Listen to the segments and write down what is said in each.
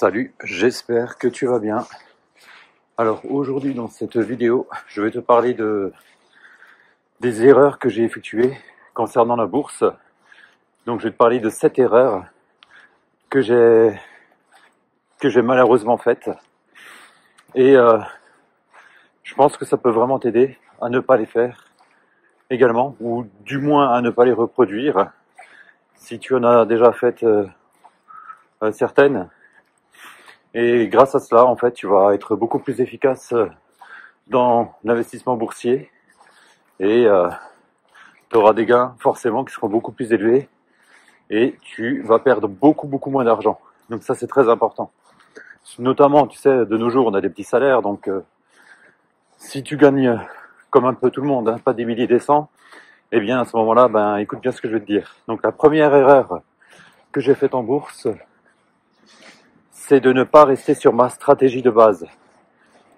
Salut, j'espère que tu vas bien. Alors aujourd'hui dans cette vidéo, je vais te parler des erreurs que j'ai effectuées concernant la bourse. Donc je vais te parler de 7 erreurs que j'ai malheureusement faites. Et je pense que ça peut vraiment t'aider à ne pas les faire également, ou du moins à ne pas les reproduire. Si tu en as déjà fait certaines. Et grâce à cela, en fait, tu vas être beaucoup plus efficace dans l'investissement boursier et tu auras des gains forcément qui seront beaucoup plus élevés et tu vas perdre beaucoup moins d'argent. Donc ça, c'est très important. Notamment, tu sais, de nos jours, on a des petits salaires, donc si tu gagnes comme un peu tout le monde, hein, pas des milliers, des cents, eh bien à ce moment-là, écoute bien ce que je vais te dire. Donc la première erreur que j'ai faite en bourse, c'est de ne pas rester sur ma stratégie de base.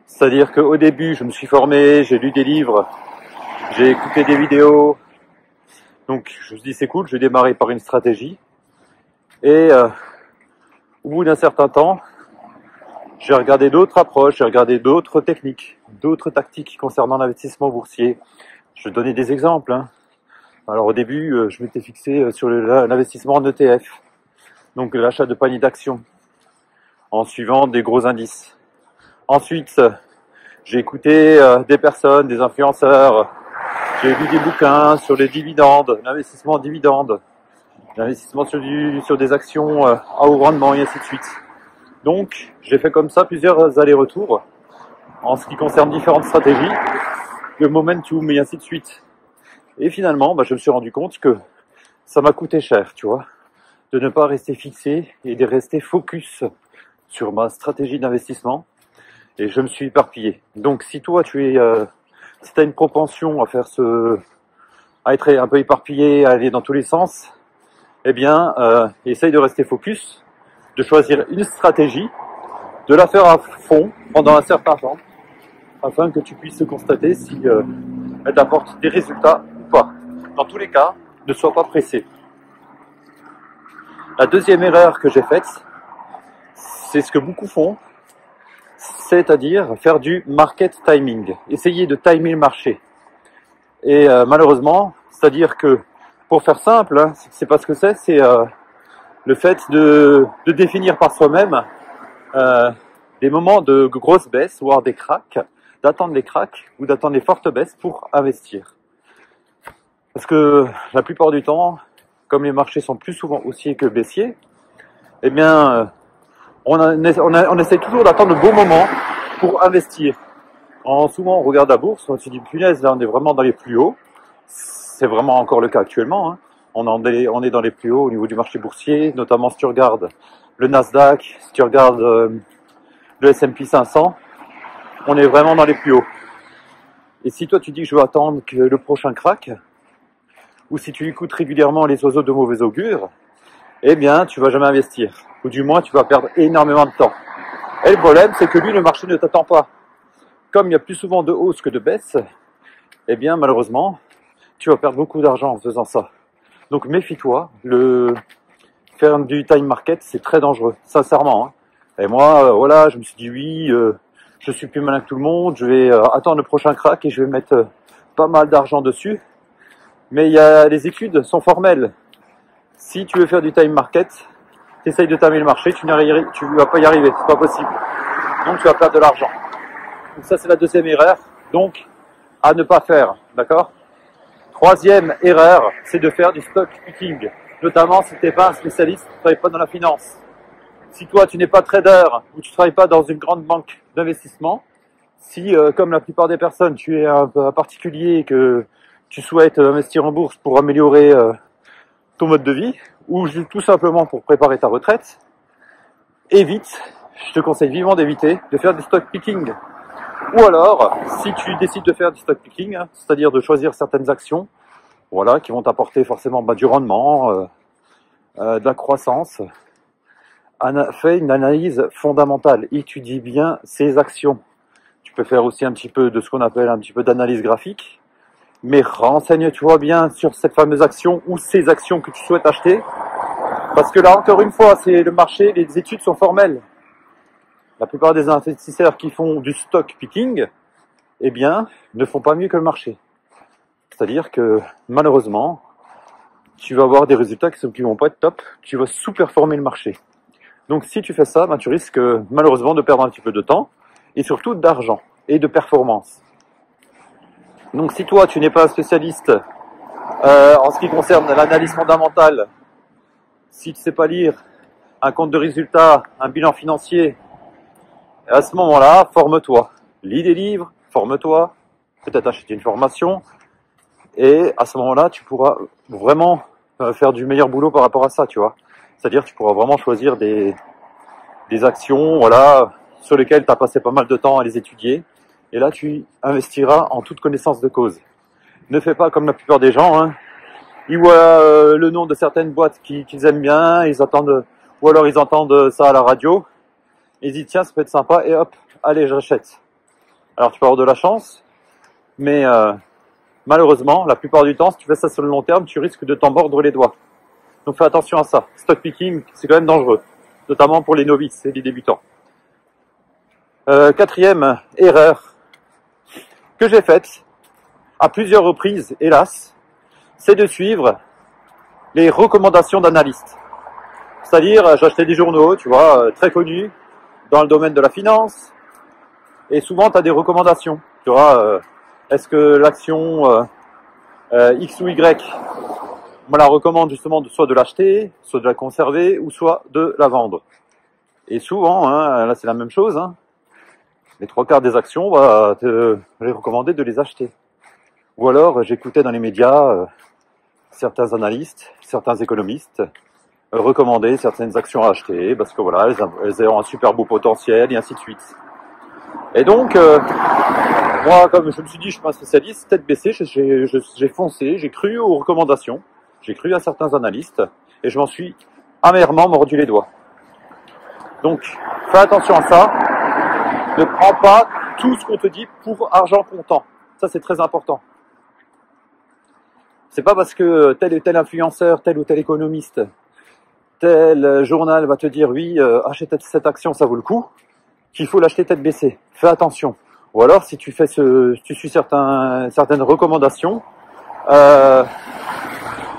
C'est-à-dire qu'au début, je me suis formé, j'ai lu des livres, j'ai écouté des vidéos. Donc, je me suis dit, c'est cool, je vais démarrer par une stratégie. Et au bout d'un certain temps, j'ai regardé d'autres approches, j'ai regardé d'autres techniques, d'autres tactiques concernant l'investissement boursier. Je vais donner des exemples. Hein. Alors, au début, je m'étais fixé sur l'investissement en ETF, donc l'achat de paniers d'actions, en suivant des gros indices. Ensuite, j'ai écouté des personnes, des influenceurs, j'ai lu des bouquins sur les dividendes, l'investissement en dividendes, l'investissement sur des actions à haut rendement et ainsi de suite. Donc, j'ai fait comme ça plusieurs allers-retours en ce qui concerne différentes stratégies, le momentum et ainsi de suite. Et finalement, je me suis rendu compte que ça m'a coûté cher, tu vois, de ne pas rester fixé et de rester focus sur ma stratégie d'investissement, et je me suis éparpillé. Donc si toi si tu as une propension à être un peu éparpillé, à aller dans tous les sens, eh bien essaye de rester focus, de choisir une stratégie, de la faire à fond pendant un certain temps, afin que tu puisses constater si elle t'apporte des résultats ou pas. Dans tous les cas, ne sois pas pressé. La deuxième erreur que j'ai faite, c'est ce que beaucoup font, c'est-à-dire faire du market timing, essayer de timer le marché. Et malheureusement, c'est-à-dire que, pour faire simple, hein, c'est pas ce que c'est le fait de définir par soi-même des moments de grosses baisses, voire des cracks, d'attendre les cracks ou d'attendre les fortes baisses pour investir. Parce que la plupart du temps, comme les marchés sont plus souvent haussiers que baissiers, eh bien on essaie toujours d'attendre le bon moment pour investir. Souvent, on regarde la bourse, on se dit, punaise, là, on est vraiment dans les plus hauts. C'est vraiment encore le cas actuellement. Hein. On est dans les plus hauts au niveau du marché boursier, notamment si tu regardes le Nasdaq, si tu regardes le S&P 500, on est vraiment dans les plus hauts. Et si toi, tu dis que je veux attendre que le prochain crack, ou si tu écoutes régulièrement les oiseaux de mauvais augure, eh bien, tu vas jamais investir. Ou du moins, tu vas perdre énormément de temps. Et le problème, c'est que lui, le marché ne t'attend pas. Comme il y a plus souvent de hausse que de baisse, eh bien, malheureusement, tu vas perdre beaucoup d'argent en faisant ça. Donc, méfie-toi. Faire du time market, c'est très dangereux, sincèrement. Hein. Et moi, voilà, je me suis dit, oui, je suis plus malin que tout le monde, je vais attendre le prochain crack et je vais mettre pas mal d'argent dessus. Mais les études sont formelles. Si tu veux faire du time market, tu essayes de timer le marché, tu vas pas y arriver, c'est pas possible. Donc tu vas perdre de l'argent. Donc ça c'est la deuxième erreur, donc à ne pas faire, d'accord? Troisième erreur, c'est de faire du stock picking, notamment si tu n'es pas un spécialiste, tu ne travailles pas dans la finance. Si toi tu n'es pas trader ou tu ne travailles pas dans une grande banque d'investissement, si comme la plupart des personnes tu es un particulier et que tu souhaites investir en bourse pour améliorer ton mode de vie, ou tout simplement pour préparer ta retraite, je te conseille vivement d'éviter de faire du stock picking. Ou alors, si tu décides de faire du stock picking, c'est-à-dire de choisir certaines actions, voilà, qui vont t'apporter forcément du rendement, de la croissance, fais une analyse fondamentale, étudie bien ces actions. Tu peux faire aussi un petit peu de ce qu'on appelle un petit peu d'analyse graphique, mais renseigne-toi bien sur cette fameuse action ou ces actions que tu souhaites acheter. Parce que là, encore une fois, c'est le marché, les études sont formelles. la plupart des investisseurs qui font du stock picking, eh bien, ne font pas mieux que le marché. C'est-à-dire que, malheureusement, tu vas avoir des résultats qui vont pas être top, tu vas sous-performer le marché. Donc si tu fais ça, ben, tu risques malheureusement de perdre un petit peu de temps, et surtout d'argent et de performance. Donc si toi, tu n'es pas un spécialiste en ce qui concerne l'analyse fondamentale, si tu ne sais pas lire un compte de résultat, un bilan financier, à ce moment-là, forme-toi. Lis des livres, forme-toi, peut-être acheter une formation, et à ce moment-là, tu pourras vraiment faire du meilleur boulot par rapport à ça, tu vois. C'est-à-dire, tu pourras vraiment choisir des actions, voilà, sur lesquelles tu as passé pas mal de temps à les étudier, et là, tu investiras en toute connaissance de cause. Ne fais pas comme la plupart des gens, hein. Ils voient le nom de certaines boîtes qu'ils aiment bien, ils attendent, ou alors ils entendent ça à la radio, et ils disent tiens, ça peut être sympa, et hop, allez, j'achète. Alors tu peux avoir de la chance, mais malheureusement, la plupart du temps, si tu fais ça sur le long terme, tu risques de t'en mordre les doigts. Donc fais attention à ça. Stock picking, c'est quand même dangereux, notamment pour les novices et les débutants. Quatrième erreur que j'ai faite à plusieurs reprises, hélas, c'est de suivre les recommandations d'analystes. C'est-à-dire, j'achetais des journaux, tu vois, très connus dans le domaine de la finance, et souvent tu as des recommandations. Tu vois, est-ce que l'action X ou Y, on me la recommande justement soit de l'acheter, soit de la conserver, ou soit de la vendre. Et souvent, hein, là c'est la même chose, hein, les 3/4 des actions, on va te les recommander de les acheter. Ou alors, j'écoutais dans les médias certains analystes, certains économistes recommander certaines actions à acheter parce que voilà, elles ont un super beau potentiel et ainsi de suite. Et donc, moi, comme je me suis dit, je suis pas un spécialiste, tête baissée, j'ai foncé, j'ai cru aux recommandations, j'ai cru à certains analystes et je m'en suis amèrement mordu les doigts. Donc, fais attention à ça. Ne prends pas tout ce qu'on te dit pour argent comptant. Ça, c'est très important. C'est pas parce que tel et tel influenceur, tel ou tel économiste, tel journal va te dire oui, achète cette action, ça vaut le coup, qu'il faut l'acheter tête baissée. Fais attention. Ou alors, si tu fais tu suis certaines recommandations,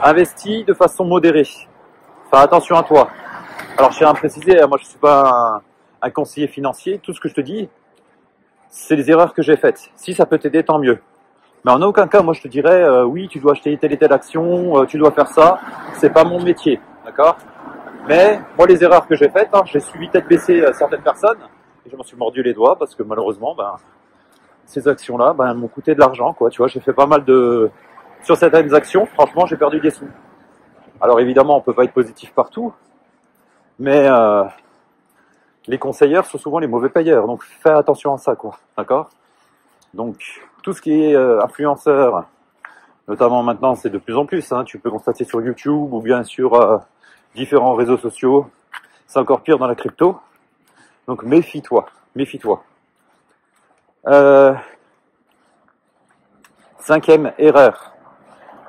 investis de façon modérée. Fais attention à toi. Alors, je tiens à préciser, moi, je suis pas un conseiller financier. Tout ce que je te dis, c'est les erreurs que j'ai faites. Si ça peut t'aider, tant mieux. Mais en aucun cas, moi, je te dirais, oui, tu dois acheter telle et telle action, tu dois faire ça. C'est pas mon métier, d'accord? Mais moi, les erreurs que j'ai faites, hein, j'ai suivi tête baissée certaines personnes et je m'en suis mordu les doigts parce que malheureusement, ces actions-là, elles m'ont coûté de l'argent, quoi. Tu vois, j'ai fait pas mal sur certaines actions. Franchement, j'ai perdu des sous. Alors évidemment, on peut pas être positif partout, mais les conseilleurs sont souvent les mauvais payeurs. Donc fais attention à ça, quoi. D'accord? Donc tout ce qui est influenceur, notamment maintenant, c'est de plus en plus. Hein, tu peux constater sur YouTube ou bien sur différents réseaux sociaux. C'est encore pire dans la crypto. Donc méfie-toi, méfie-toi. Cinquième erreur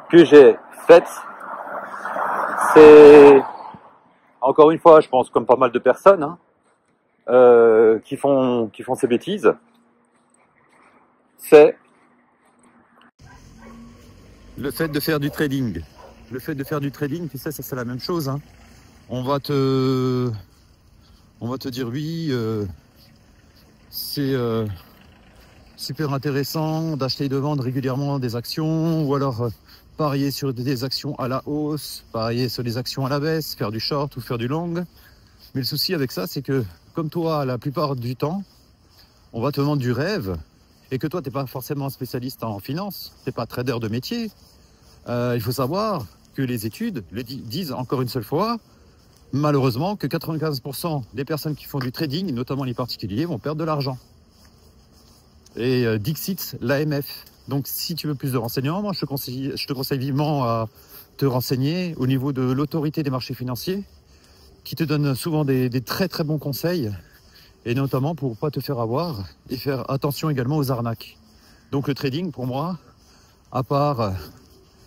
que j'ai faite, c'est encore une fois, je pense comme pas mal de personnes qui font ces bêtises, c'est le fait de faire du trading. Le fait de faire du trading, tu sais, ça c'est la même chose. Hein. On va te dire oui, c'est super intéressant d'acheter et de vendre régulièrement des actions, ou alors parier sur des actions à la hausse, parier sur des actions à la baisse, faire du short ou faire du long. Mais le souci avec ça, c'est que comme toi, la plupart du temps, on va te vendre du rêve, et que toi, tu n'es pas forcément spécialiste en finance, tu n'es pas trader de métier. Il faut savoir que les études le disent encore une seule fois, malheureusement, que 95% des personnes qui font du trading, notamment les particuliers, vont perdre de l'argent. Et Dixit, l'AMF. Donc si tu veux plus de renseignements, moi je te conseille vivement à te renseigner au niveau de l'autorité des marchés financiers, qui te donne souvent des très très bons conseils, et notamment pour ne pas te faire avoir et faire attention également aux arnaques. Donc le trading, pour moi, à part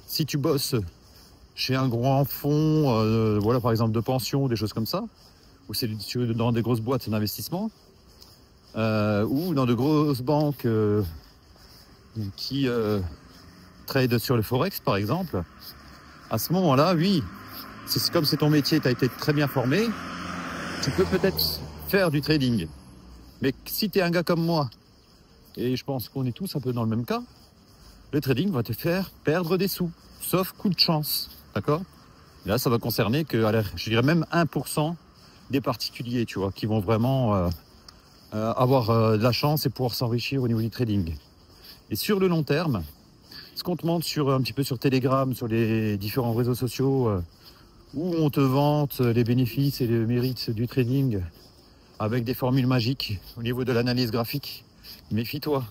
si tu bosses chez un grand fonds, voilà, par exemple de pension, des choses comme ça, ou c'est dans des grosses boîtes d'investissement, ou dans de grosses banques qui trade sur le Forex par exemple, à ce moment-là, oui, c'est comme c'est ton métier, tu as été très bien formé, tu peux peut-être faire du trading. Mais si tu es un gars comme moi, et je pense qu'on est tous un peu dans le même cas, le trading va te faire perdre des sous, sauf coup de chance, d'accord? Là, ça va concerner que, je dirais même 1% des particuliers, tu vois, qui vont vraiment avoir de la chance et pouvoir s'enrichir au niveau du trading. Et sur le long terme, ce qu'on te montre un petit peu sur Telegram, sur les différents réseaux sociaux, où on te vante les bénéfices et les mérites du trading avec des formules magiques au niveau de l'analyse graphique, méfie-toi.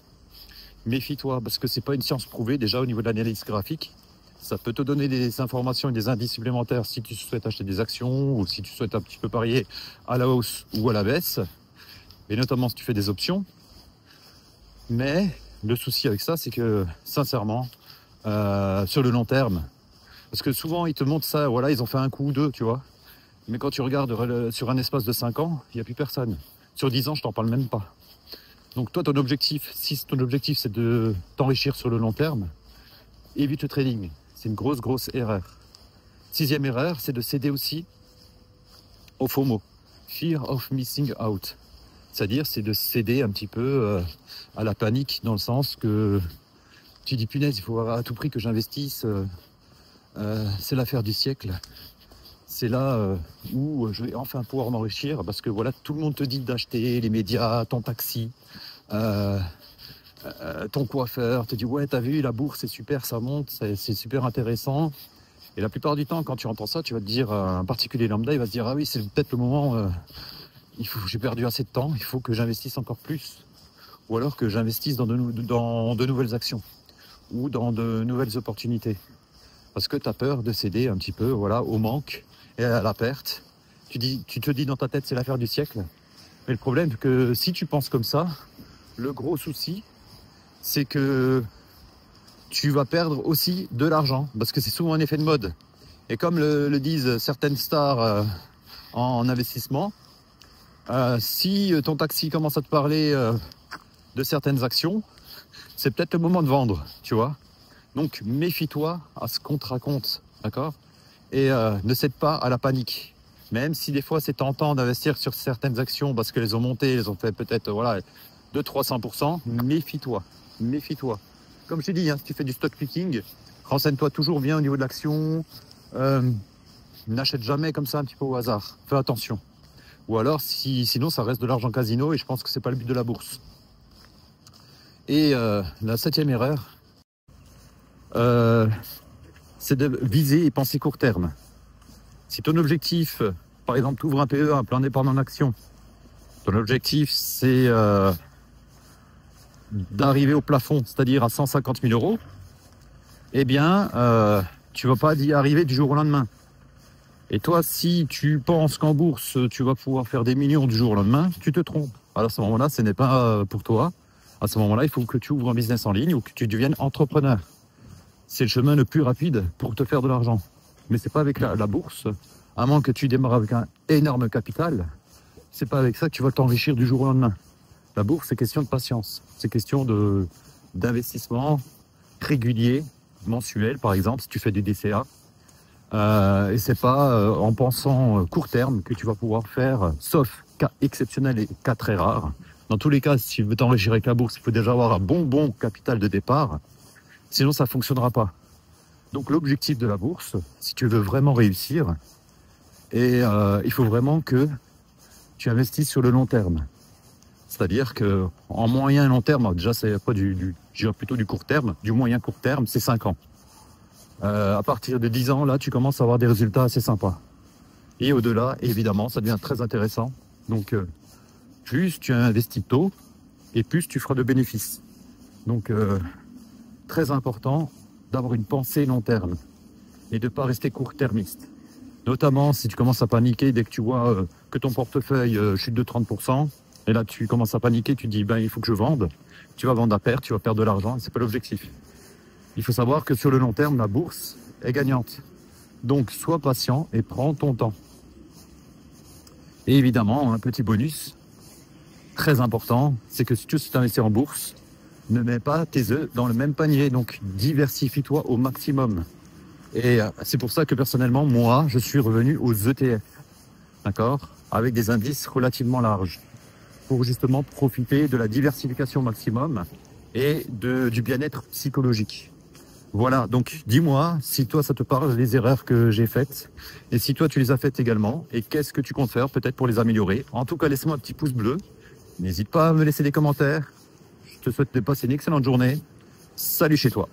Méfie-toi, parce que c'est pas une science prouvée déjà au niveau de l'analyse graphique. Ça peut te donner des informations et des indices supplémentaires si tu souhaites acheter des actions ou si tu souhaites un petit peu parier à la hausse ou à la baisse, et notamment si tu fais des options. Mais le souci avec ça, c'est que sincèrement, sur le long terme, parce que souvent ils te montrent ça, voilà, ils ont fait un coup ou deux, tu vois. Mais quand tu regardes sur un espace de 5 ans, il n'y a plus personne. Sur 10 ans, je t'en parle même pas. Donc toi, ton objectif, si ton objectif c'est de t'enrichir sur le long terme, évite le trading. C'est une grosse erreur. 6e erreur, c'est de céder aussi au FOMO, Fear of Missing Out. C'est-à-dire, c'est de céder un petit peu à la panique, dans le sens que tu dis, punaise, il faut à tout prix que j'investisse, c'est l'affaire du siècle. C'est là où je vais enfin pouvoir m'enrichir, parce que voilà, tout le monde te dit d'acheter, les médias, ton taxi, ton coiffeur te dit ouais, t'as vu, la bourse c'est super, ça monte, c'est super intéressant. Et la plupart du temps, quand tu entends ça, tu vas te dire, un particulier lambda, il va se dire ah oui, c'est peut-être le moment, j'ai perdu assez de temps, il faut que j'investisse encore plus, ou alors que j'investisse dans de nouvelles actions ou dans de nouvelles opportunités, parce que tu as peur de céder un petit peu, voilà, au manque et à la perte. Tu te dis dans ta tête, c'est l'affaire du siècle. Mais le problème, c'est que si tu penses comme ça, le gros souci, c'est que tu vas perdre aussi de l'argent, parce que c'est souvent un effet de mode. Et comme le disent certaines stars en investissement, si ton taxi commence à te parler de certaines actions, c'est peut-être le moment de vendre, tu vois. Donc méfie-toi à ce qu'on te raconte, d'accord? Et ne cède pas à la panique. Même si des fois c'est tentant d'investir sur certaines actions parce qu'elles ont monté, elles ont fait peut-être voilà, 200-300%, méfie-toi, méfie-toi. Comme je t'ai dit, hein, si tu fais du stock picking, renseigne-toi toujours bien au niveau de l'action, n'achète jamais comme ça un petit peu au hasard, fais attention. Ou alors, sinon ça reste de l'argent casino et je pense que c'est pas le but de la bourse. Et la 7e erreur, c'est de viser et penser court terme. Si ton objectif, par exemple, tu ouvres un PE, un plan d'épargne en action, ton objectif c'est d'arriver au plafond, c'est-à-dire à 150 000 euros, eh bien, tu ne vas pas y arriver du jour au lendemain. Et toi, si tu penses qu'en bourse, tu vas pouvoir faire des millions du jour au lendemain, tu te trompes. Alors à ce moment-là, ce n'est pas pour toi. À ce moment-là, il faut que tu ouvres un business en ligne ou que tu deviennes entrepreneur. C'est le chemin le plus rapide pour te faire de l'argent. Mais c'est pas avec la bourse, à moins que tu démarres avec un énorme capital, c'est pas avec ça que tu vas t'enrichir du jour au lendemain. La bourse, c'est question de patience. C'est question d'investissement régulier, mensuel, par exemple, si tu fais du DCA. Et c'est pas en pensant court terme que tu vas pouvoir faire, sauf cas exceptionnels et cas très rares. Dans tous les cas, si tu veux t'enrichir avec la bourse, il faut déjà avoir un bon capital de départ. Sinon, ça ne fonctionnera pas. Donc l'objectif de la bourse, si tu veux vraiment réussir, et il faut vraiment que tu investisses sur le long terme. C'est-à-dire qu'en moyen et long terme, déjà c'est pas plutôt du court terme, du moyen court terme, c'est 5 ans. À partir de 10 ans, là, tu commences à avoir des résultats assez sympas. Et au-delà, évidemment, ça devient très intéressant. Donc, plus tu investis tôt, et plus tu feras de bénéfices. Donc, très important d'avoir une pensée long terme et de ne pas rester court-termiste. Notamment si tu commences à paniquer dès que tu vois que ton portefeuille chute de 30%, et là tu commences à paniquer, tu te dis ben, il faut que je vende, tu vas vendre à perte, tu vas perdre de l'argent, c'est pas l'objectif. Il faut savoir que sur le long terme, la bourse est gagnante. Donc sois patient et prends ton temps. Et évidemment, un petit bonus, très important, c'est que si tu veux t'investir en bourse, ne mets pas tes œufs dans le même panier. Donc, diversifie-toi au maximum. Et c'est pour ça que personnellement, moi, je suis revenu aux ETF. D'accord? Avec des indices relativement larges. Pour justement profiter de la diversification maximum et du bien-être psychologique. Voilà, donc dis-moi si toi ça te parle les erreurs que j'ai faites et si toi tu les as faites également et qu'est-ce que tu comptes faire peut-être pour les améliorer. En tout cas, laisse-moi un petit pouce bleu. N'hésite pas à me laisser des commentaires. Je te souhaite de passer une excellente journée. Salut chez toi.